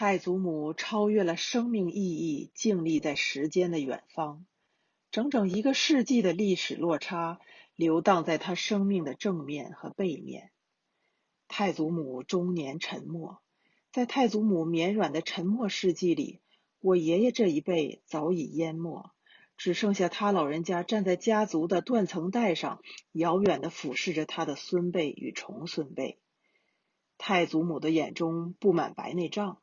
太祖母超越了生命意义，静立在时间的远方。整整一个世纪的历史落差，流荡在她生命的正面和背面。太祖母终年沉默，在太祖母绵软的沉默世纪里，我爷爷这一辈早已淹没，只剩下他老人家站在家族的断层带上，遥远地俯视着他的孙辈与重孙辈。太祖母的眼中布满白内障，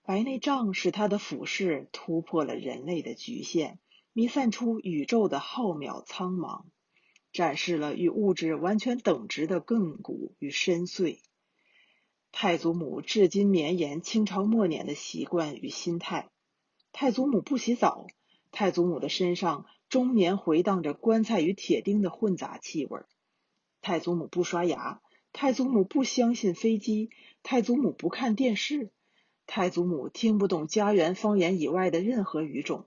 白内障使他的俯视突破了人类的局限，弥散出宇宙的浩渺苍茫，展示了与物质完全等值的亘古与深邃。太祖母至今绵延清朝末年的习惯与心态。太祖母不洗澡，太祖母的身上终年回荡着棺材与铁钉的混杂气味。太祖母不刷牙，太祖母不相信飞机，太祖母不看电视，太祖母听不懂家园方言以外的任何语种，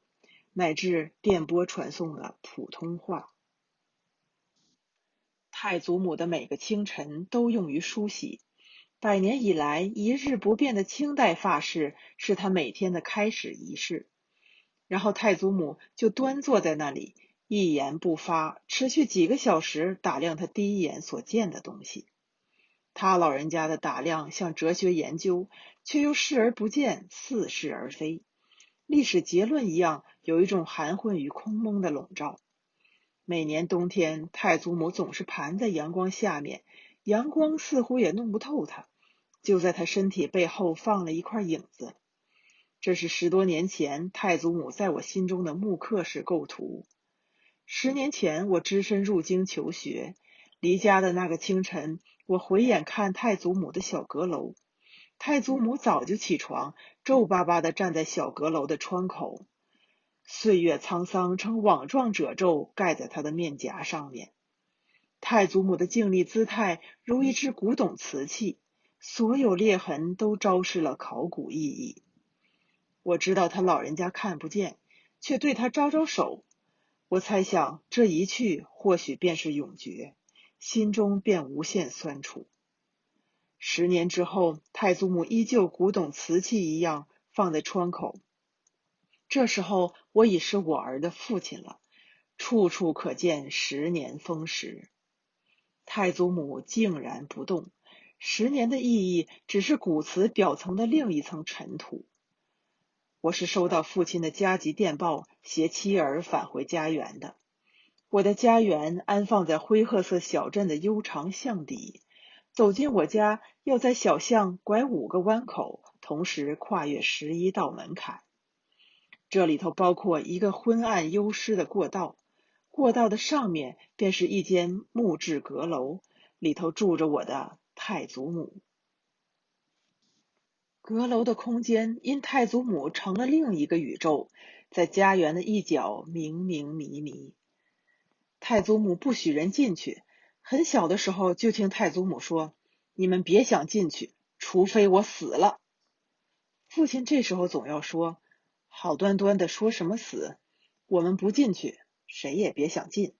乃至电波传送的普通话。太祖母的每个清晨都用于梳洗，百年以来一日不变的清代发饰是她每天的开始仪式。然后太祖母就端坐在那里，一言不发，持续几个小时打量她第一眼所见的东西。他老人家的打量像哲学研究，却又视而不见，似是而非。历史结论一样，有一种含混与空蒙的笼罩。每年冬天，太祖母总是盘在阳光下面，阳光似乎也弄不透她，就在她身体背后放了一块影子。这是10多年前太祖母在我心中的木刻式构图。10年前我只身入京求学，离家的那个清晨，我回眼看太祖母的小阁楼。太祖母早就起床，皱巴巴地站在小阁楼的窗口。岁月沧桑呈网状褶皱盖在她的面颊上面。太祖母的静立姿态如一只古董瓷器，所有裂痕都昭示了考古意义。我知道他老人家看不见，却对他招招手。我猜想这一去或许便是永诀，心中便无限酸楚。10年之后，太祖母依旧古董瓷器一样放在窗口。这时候我已是我儿的父亲了，处处可见10年风蚀。太祖母静然不动，10年的意义只是古瓷表层的另一层尘土。我是收到父亲的加急电报，携妻儿返回家园的。我的家园安放在灰褐色小镇的悠长巷底，走进我家要在小巷拐5个弯口，同时跨越11道门槛。这里头包括一个昏暗幽湿的过道，过道的上面便是一间木质阁楼，里头住着我的太祖母。阁楼的空间因太祖母成了另一个宇宙，在家园的一角明明迷迷。太祖母不许人进去，很小的时候就听太祖母说：“你们别想进去，除非我死了。”父亲这时候总要说：“好端端的说什么死？我们不进去，谁也别想进。”